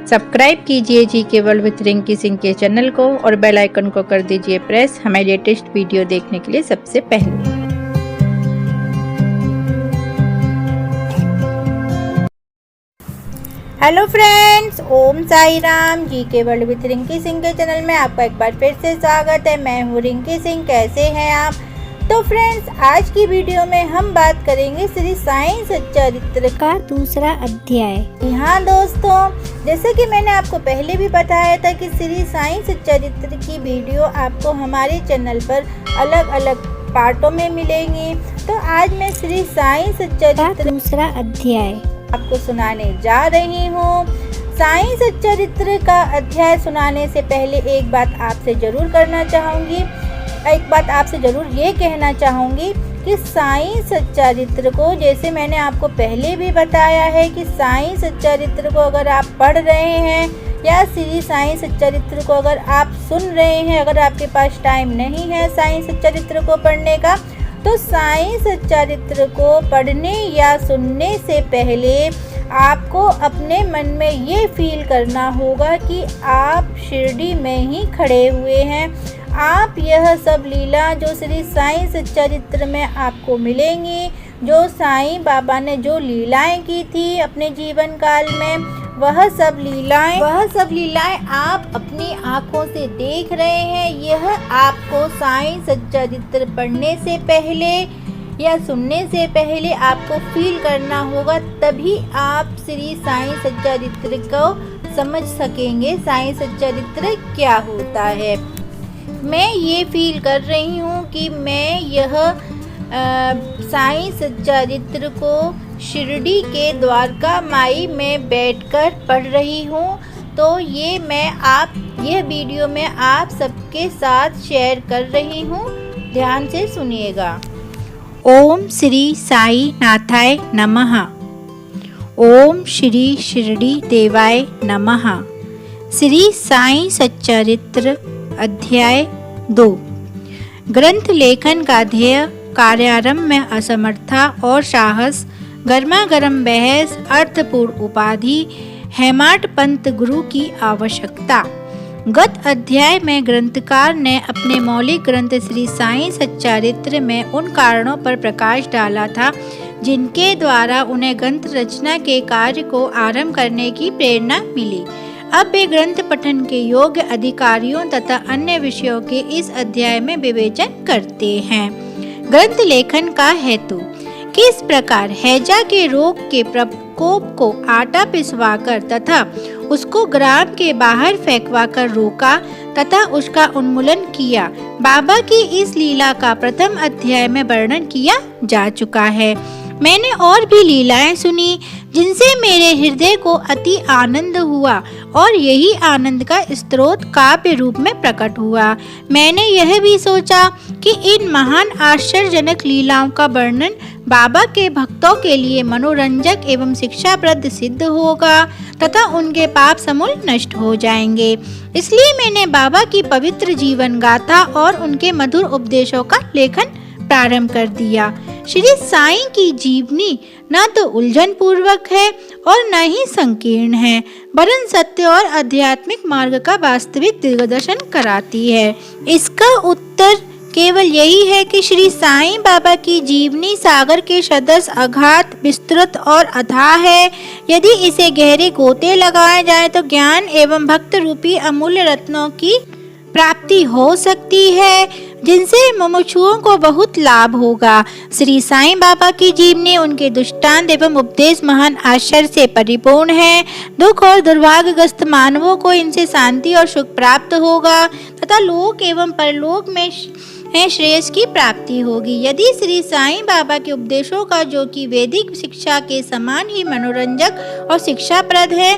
Subscribe कीजिए GK world with Rinki Singh के channel को और बेल आइकन को कर दीजिए प्रेस हमारे लेटेस्ट वीडियो देखने के लिए सबसे पहले। Hello friends, Om Sai Ram. GK world with Rinki Singh के चैनल में आपका एक बार फिर से स्वागत है। मैं हूँ रिंकी सिंह। कैसे हैं आप? तो फ्रेंड्स, आज की वीडियो में हम बात करेंगे श्री साईं सच्चरित्र का दूसरा अध्याय। हाँ दोस्तों, जैसे कि मैंने आपको पहले भी बताया था कि श्री साईं सच्चरित्र की वीडियो आपको हमारे चैनल पर अलग अलग पार्टों में मिलेंगी। तो आज मैं श्री साईं सच्चरित्र दूसरा अध्याय आपको सुनाने जा रही हूँ। साईं सच्चरित्र का अध्याय सुनाने से पहले एक बात आपसे जरूर करना चाहूँगी, एक बात आपसे जरूर ये कहना चाहूँगी कि साईं सच्चरित्र को, जैसे मैंने आपको पहले भी बताया है कि साईं सच्चरित्र को अगर आप पढ़ रहे हैं या श्री साईं सच्चरित्र को अगर आप सुन रहे हैं, अगर आपके पास टाइम नहीं है साईं सच्चरित्र को पढ़ने का, तो साईं सच्चरित्र को पढ़ने या सुनने से पहले आपको अपने मन में ये फील करना होगा कि आप शिरडी में ही खड़े हुए हैं। आप यह सब लीला जो श्री साईं सच्चरित्र में आपको मिलेंगी, जो साईं बाबा ने जो लीलाएं की थी अपने जीवन काल में, वह सब लीलाएं आप अपनी आँखों से देख रहे हैं। यह आपको साईं सच्चरित्र पढ़ने से पहले या सुनने से पहले आपको फील करना होगा, तभी आप श्री साईं सच्चरित्र को समझ सकेंगे। साईं सच्चरित्र क्या होता है? मैं ये फील कर रही हूँ कि मैं यह साईं सच्चरित्र को शिरडी के द्वारका माई में बैठकर पढ़ रही हूँ। तो यह वीडियो मैं आप सबके साथ शेयर कर रही हूँ। ध्यान से सुनिएगा। ओम श्री साई नाथाय नमः। ओम श्री शिरडी देवाय नमः। श्री साईं सच्चरित्र अध्याय 2। ग्रंथ लेखन का ध्येय, कार्यारंभ में असमर्थता और साहस, गर्मागर्म बहस, अर्थपूर्ण उपाधि, हेमाड पंत गुरु की आवश्यकता। गत अध्याय में ग्रंथकार ने अपने मौलिक ग्रंथ श्री साईं सच्चरित्र में उन कारणों पर प्रकाश डाला था जिनके द्वारा उन्हें ग्रंथ रचना के कार्य को आरंभ करने की प्रेरणा मिली। अब वे ग्रंथ पठन के योग्य अधिकारियों तथा अन्य विषयों के इस अध्याय में विवेचन करते हैं। ग्रंथ लेखन का हेतु, किस प्रकार हैजा के रोग के प्रकोप को आटा पिसवाकर तथा उसको ग्राम के बाहर फेंकवाकर रोका तथा उसका उन्मूलन किया। बाबा की इस लीला का प्रथम अध्याय में वर्णन किया जा चुका है। मैंने और भी लीलाएं सुनी जिनसे मेरे हृदय को अति आनंद हुआ और यही आनंद का स्रोत काव्य रूप में प्रकट हुआ। मैंने यह भी सोचा कि इन महान आश्चर्यजनक लीलाओं का वर्णन बाबा के भक्तों के लिए मनोरंजक एवं शिक्षाप्रद सिद्ध होगा तथा उनके पाप समूल नष्ट हो जाएंगे। इसलिए मैंने बाबा की पवित्र जीवन गाथा और उनके मधुर उपदेशों का लेखन प्रारंभ कर दिया। श्री साईं की जीवनी न तो उलझन पूर्वक है और न ही संकीर्ण है, वरन सत्य और आध्यात्मिक मार्ग का वास्तविक दिग्दर्शन कराती है। इसका उत्तर केवल यही है कि श्री साईं बाबा की जीवनी सागर के सदृश अगाध, विस्तृत और अथाह है। यदि इसे गहरे गोते लगाए जाए तो ज्ञान एवं भक्त रूपी अमूल्य रत्नों की प्राप्ति हो सकती है, जिनसे मुमुक्षुओं को बहुत लाभ होगा। श्री साईं बाबा की जीवनी, उनके दृष्टांत एवं उपदेश महान आश्चर्य से परिपूर्ण है। दुख और दुर्भाग्यग्रस्त मानवों को इनसे शांति और सुख प्राप्त होगा तथा लोक एवं परलोक में श्रेयस की प्राप्ति होगी। यदि श्री साईं बाबा के उपदेशों का, जो कि वैदिक शिक्षा के समान ही मनोरंजक और शिक्षाप्रद है,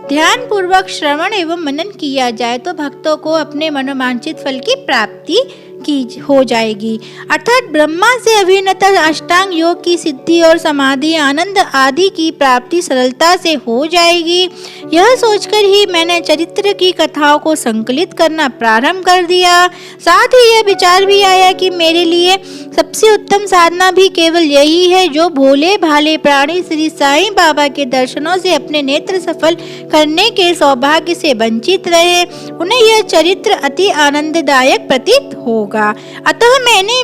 ध्यान पूर्वक श्रवण एवं मनन किया जाए तो भक्तों को अपने मनोवांछित फल की प्राप्ति की हो जाएगी, अर्थात ब्रह्मा से अभिन्नता अष्टांग योग की सिद्धि और समाधि, आनंद आदि की प्राप्ति सरलता से हो जाएगी। यह सोचकर ही मैंने चरित्र की कथाओं को संकलित करना प्रारंभ कर दिया। साथ ही यह विचार भी आया कि मेरे लिए सबसे उत्तम साधना भी केवल यही है, जो भोले भाले प्राणी श्री साईं बाबा के दर्शनों से अपने नेत्र सफल करने के सौभाग्य से वंचित रहे, उन्हें यह चरित्र अति आनंददायक प्रतीत होगा। अतः मैंने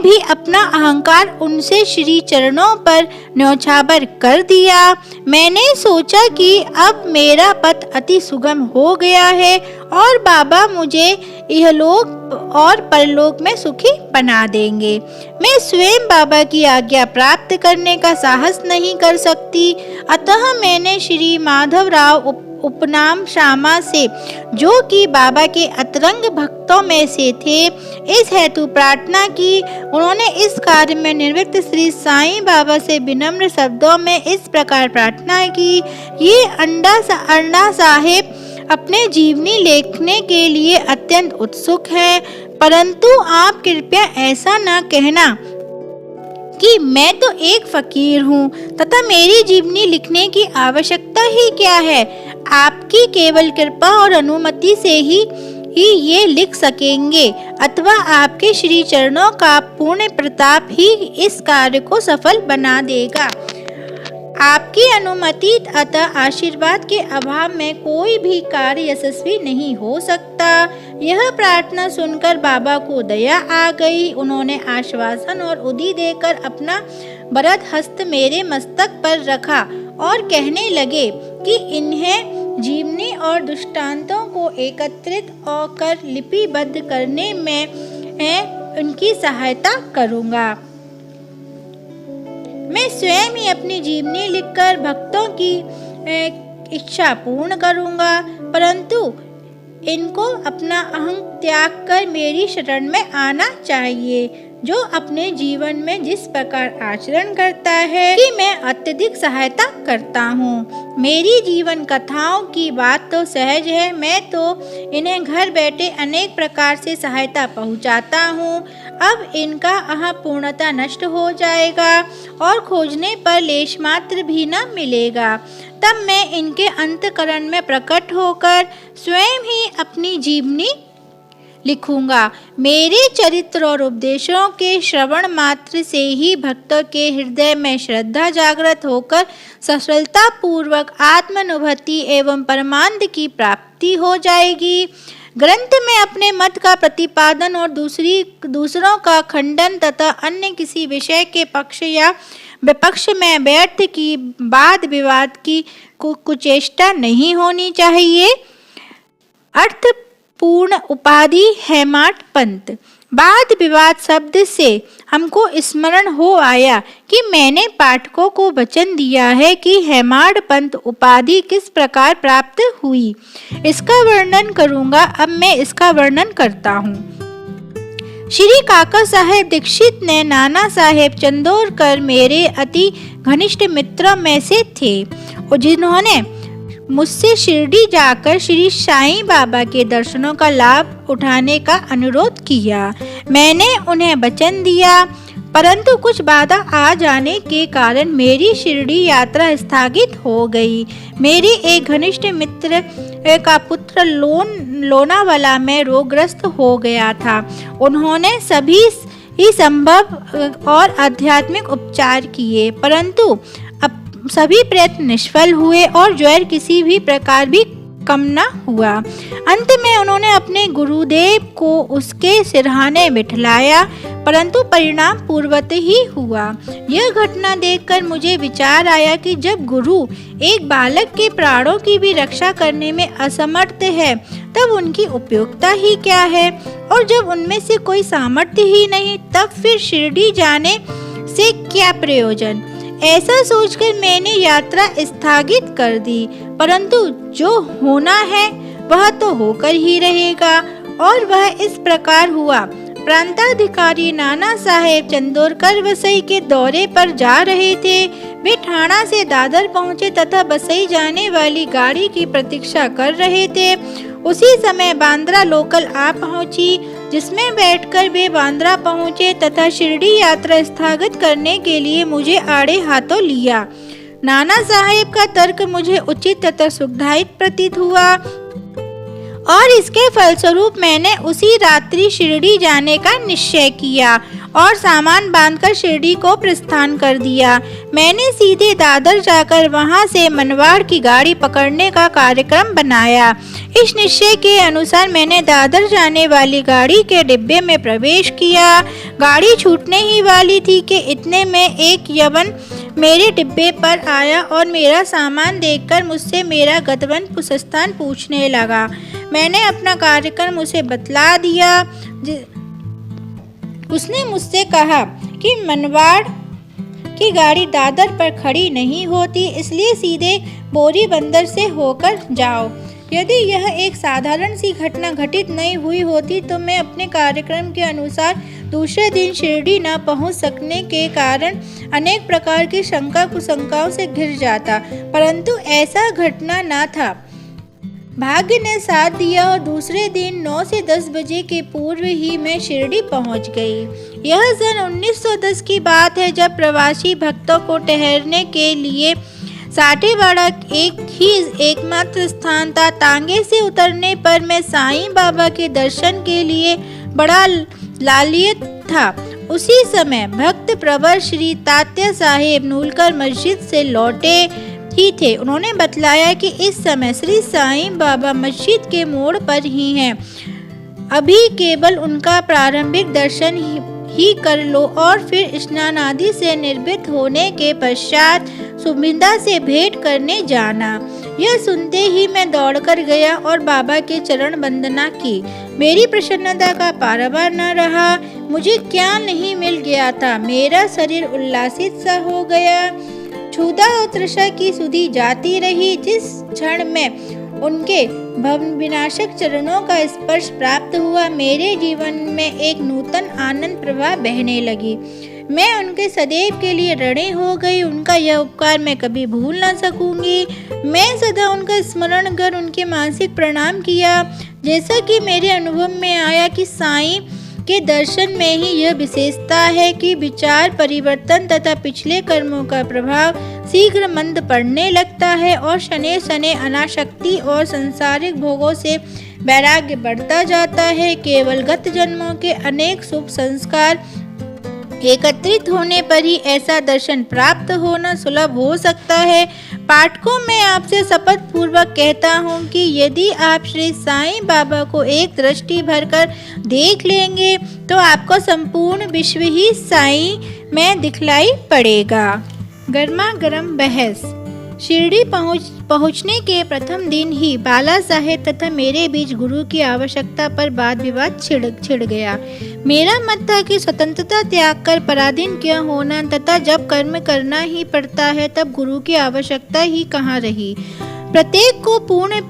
भी अपना अहंकार उनसे श्री चरणों पर न्यौछावर कर दिया। मैंने सोचा कि अब मेरा पथ अति सुगम हो गया है और बाबा मुझे इहलोक और परलोक में सुखी बना देंगे। मैं स्वयं बाबा की आज्ञा प्राप्त करने का साहस नहीं कर सकती, अतः मैंने श्री माधवराव उपनाम श्यामा से, जो कि बाबा के अतरंग भक्तों में से थे, इस हेतु प्रार्थना की। उन्होंने इस कार्य में निवृत्त श्री साईं बाबा से विनम्र शब्दों में इस प्रकार प्रार्थना की, ये अन्ना साहेब अपने जीवनी लिखने के लिए अत्यंत उत्सुक है, परंतु आप कृपया ऐसा न कहना कि मैं तो एक फकीर हूँ तथा मेरी जीवनी लिखने की आवश्यकता ही क्या है। आपकी केवल कृपा और अनुमति से ही ये लिख सकेंगे, अथवा आपके श्री चरणों का पूर्ण प्रताप ही इस कार्य को सफल बना देगा। आपकी अनुमति अतः आशीर्वाद के अभाव में कोई भी कार्य यशस्वी नहीं हो सकता। यह प्रार्थना सुनकर बाबा को दया आ गई। उन्होंने आश्वासन और उदी देकर अपना वरद हस्त मेरे मस्तक पर रखा और कहने लगे कि इन्हें जीवनी और दृष्टांतों को एकत्रित और कर लिपिबद्ध करने में उनकी सहायता करूंगा। मैं स्वयं ही अपनी जीवनी लिखकर भक्तों की इच्छा पूर्ण करूंगा, परंतु इनको अपना अहंग त्याग कर मेरी शरण में आना चाहिए, जो अपने जीवन में जिस प्रकार आचरण करता है कि मैं अत्यधिक सहायता करता हूँ। मेरी जीवन कथाओं की बात तो सहज है, मैं तो इन्हें घर बैठे अनेक प्रकार से सहायता पहुँचाता हूँ। अब इनका अह पूर्णता नष्ट हो जाएगा और खोजने पर लेश मात्र भी न मिलेगा। तब मैं इनके अंतकरण में प्रकट होकर स्वयं ही अपनी जीवनी लिखूंगा। मेरे चरित्र और उपदेशों के श्रवण मात्र से ही भक्तों के हृदय में श्रद्धा जागृत होकर सफलता पूर्वक आत्मानुभूति एवं परमानंद की प्राप्ति हो जाएगी। ग्रंथ में अपने मत का प्रतिपादन और दूसरों का खंडन तथा अन्य किसी विषय के पक्ष या विपक्ष में व्यर्थ की वाद विवाद की कुचेष्टा नहीं होनी चाहिए। अर्थपूर्ण उपाधि हेमाड पंत। वाद विवाद शब्द से हमको स्मरण हो आया कि मैंने पाठकों को वचन दिया है कि हेमाड पंत उपाधि किस प्रकार प्राप्त हुई, इसका वर्णन करूंगा। अब मैं इसका वर्णन करता हूँ। श्री काका साहेब दीक्षित ने नाना साहेब चंदोरकर मेरे अति घनिष्ठ मित्रों में से थे, और जिन्होंने मुझसे शिरडी जाकर श्री साईं बाबा के दर्शनों का लाभ उठाने का अनुरोध किया। मैंने उन्हें वचन दिया, परंतु कुछ बाधा आ जाने के कारण मेरी शिरडी यात्रा स्थगित हो गई। मेरे एक घनिष्ठ मित्र का पुत्र लोनावाला में रोगग्रस्त हो गया था। उन्होंने सभी ही संभव और आध्यात्मिक उपचार किए, परंतु सभी प्रयत्न निष्फल हुए और ज्वर किसी भी प्रकार भी कम न हुआ। अंत में उन्होंने अपने गुरुदेव को उसके सिरहाने बिठलाया, परंतु परिणाम पूर्वत ही हुआ। यह घटना देखकर मुझे विचार आया कि जब गुरु एक बालक के प्राणों की भी रक्षा करने में असमर्थ है, तब उनकी उपयोगिता ही क्या है, और जब उनमें से कोई सामर्थ्य ही नहीं, तब फिर शिरडी जाने से क्या प्रयोजन। ऐसा सोचकर मैंने यात्रा स्थगित कर दी, परंतु जो होना है वह तो होकर ही रहेगा, और वह इस प्रकार हुआ। प्रांताधिकारी नाना साहेब चंदोरकर वसई के दौरे पर जा रहे थे। वे ठाणा से दादर पहुंचे तथा वसई जाने वाली गाड़ी की प्रतीक्षा कर रहे थे। उसी समय बांद्रा लोकल आ पहुंची, जिसमें बैठकर वे बांद्रा पहुंचे तथा शिरडी यात्रा स्थगित करने के लिए मुझे आड़े हाथों लिया। नाना साहेब का तर्क मुझे उचित तथा सुखदायी प्रतीत हुआ और इसके फलस्वरूप मैंने उसी रात्रि शिरडी जाने का निश्चय किया और सामान बांधकर शिरडी को प्रस्थान कर दिया। मैंने सीधे दादर जाकर वहां से मनवाड़ की गाड़ी पकड़ने का कार्यक्रम बनाया। इस निश्चय के अनुसार मैंने दादर जाने वाली गाड़ी के डिब्बे में प्रवेश किया। गाड़ी छूटने ही वाली थी कि इतने में एक यवन मेरे डिब्बे पर आया और मेरा सामान देखकर मुझसे मेरा गतवन स्थान पूछने लगा। मैंने अपना कार्यक्रम उसे बतला दिया। उसने मुझसे कहा कि मनवाड़ की गाड़ी दादर पर खड़ी नहीं होती, इसलिए सीधे बोरी बंदर से होकर जाओ। यदि यह एक साधारण सी घटना घटित नहीं हुई होती तो मैं अपने कार्यक्रम के अनुसार दूसरे दिन शिरडी न पहुंच सकने के कारण अनेक प्रकार की शंका कुशंकाओं से घिर जाता, परंतु ऐसा घटना न था। भाग्य ने साथ दिया और दूसरे दिन 9 से 10 बजे के पूर्व ही मैं शिरडी पहुंच गई। यह सन 1910 की बात है, जब प्रवासी भक्तों को ठहरने के लिए साठेवाड़ा एकमात्र स्थान था। तांगे से उतरने पर मैं साईं बाबा के दर्शन के लिए बड़ा लालियत था। उसी समय भक्त प्रवर श्री तात्या साहेब नूलकर मस्जिद से लौटे ही थे। उन्होंने बतलाया कि इस समय श्री साईं बाबा मस्जिद के मोड़ पर ही हैं। अभी केवल उनका प्रारंभिक दर्शन ही कर लो और फिर स्नान आदि से निर्भीत होने के पश्चात सुमिंदा से भेंट करने जाना। यह सुनते ही मैं दौड़कर गया और बाबा के चरण वंदना की। मेरी प्रसन्नता का पारावार न रहा। मुझे क्या नहीं मिल गया था। मेरा शरीर उल्लासित सा हो गया। क्षुधा और तृषा की सुधि जाती रही। जिस क्षण में उनके भवविनाशक चरणों का स्पर्श प्राप्त हुआ, मेरे जीवन में एक नूतन आनंद प्रवाह बहने लगी। मैं उनके सदैव के लिए ऋणी हो गई। उनका यह उपकार मैं कभी भूल न सकूंगी। मैं सदा उनका स्मरण कर उनके मानसिक प्रणाम किया। जैसा कि मेरे अनुभव में आया कि साईं के दर्शन में ही यह विशेषता है कि विचार परिवर्तन तथा पिछले कर्मों का प्रभाव शीघ्र मंद पड़ने लगता है और शनै शनै अनासक्ति और सांसारिक भोगों से वैराग्य बढ़ता जाता है। केवल गत जन्मों के अनेक शुभ संस्कार एकत्रित होने पर ही ऐसा दर्शन प्राप्त होना सुलभ हो सकता है। पाठकों में आपसे शपथ पूर्वक कहता हूँ कि यदि आप श्री साईं बाबा को एक दृष्टि भरकर देख लेंगे तो आपको संपूर्ण विश्व ही साईं में दिखलाई पड़ेगा। गर्मा गर्म बहस। शिरडी पहुंचने के प्रथम दिन ही बाला साहेब तथा मेरे बीच गुरु की आवश्यकता पर वाद विवाद छिड़ गया। मेरा मत था कि स्वतंत्रता त्याग कर पराधीन क्यों होना तथा जब कर्म करना ही पड़ता है तब गुरु की आवश्यकता ही कहाँ रही। प्रत्येक को पूर्ण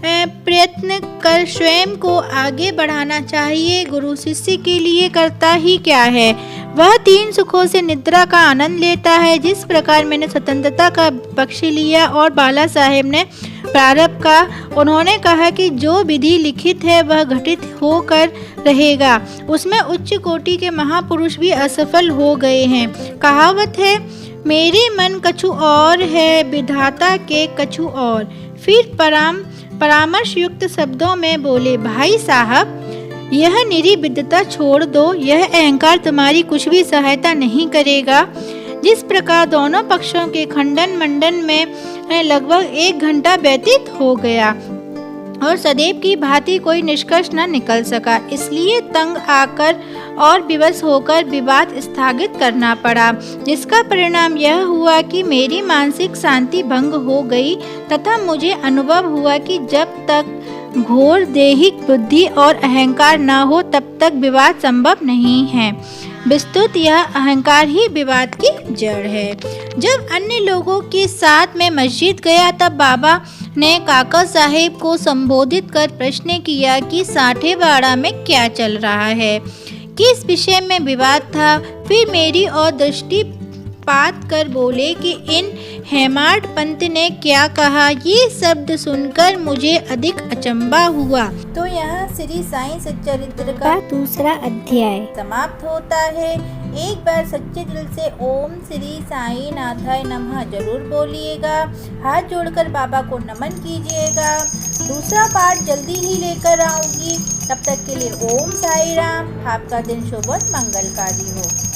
प्रयत्न कर स्वयं को आगे बढ़ाना चाहिए। गुरु शिष्य के लिए करता ही क्या है, वह 3 सुखों से निद्रा का आनंद लेता है। जिस प्रकार मैंने स्वतंत्रता का पक्ष लिया और बाला साहेब ने प्रारंभ का, उन्होंने कहा कि जो विधि लिखित है वह घटित होकर रहेगा। उसमें उच्च कोटि के महापुरुष भी असफल हो गए हैं। कहावत है, मेरे मन कछु और है विधाता के कछु और। फिर परामर्श युक्त शब्दों में बोले, भाई साहब यह निरी विद्वता छोड़ दो, यह अहंकार तुम्हारी कुछ भी सहायता नहीं करेगा। जिस प्रकार दोनों पक्षों के खंडन मंडन में लगभग 1 घंटा व्यतीत हो गया और सदैव की भांति कोई निष्कर्ष न निकल सका, इसलिए तंग आकर और विवश होकर विवाद स्थगित करना पड़ा। जिसका परिणाम यह हुआ कि मेरी मानसिक शांति भंग हो गई तथा मुझे अनुभव हुआ कि जब तक घोर दैहिक बुद्धि और अहंकार न हो तब तक विवाद संभव नहीं है। विस्तृत यह अहंकार ही विवाद की जड़ है। जब अन्य लोगों के साथ मैं मस्जिद गया तब बाबा ने काका साहेब को संबोधित कर प्रश्न किया कि साठेवाड़ा में क्या चल रहा है, किस विषय में विवाद था। फिर मेरी ओर दृष्टि पात कर बोले कि इन हेमाड पंत ने क्या कहा। ये शब्द सुनकर मुझे अधिक अचंभा हुआ। तो यहाँ श्री साईं सच्चरित्र का दूसरा अध्याय समाप्त होता है। एक बार सच्चे दिल से ओम श्री साई नाथाय नमः जरूर बोलिएगा। हाथ जोड़कर बाबा को नमन कीजिएगा। दूसरा पार्ट जल्दी ही लेकर आऊंगी। तब तक के लिए ओम साई राम। आपका दिन शुभ और मंगलकारी हो।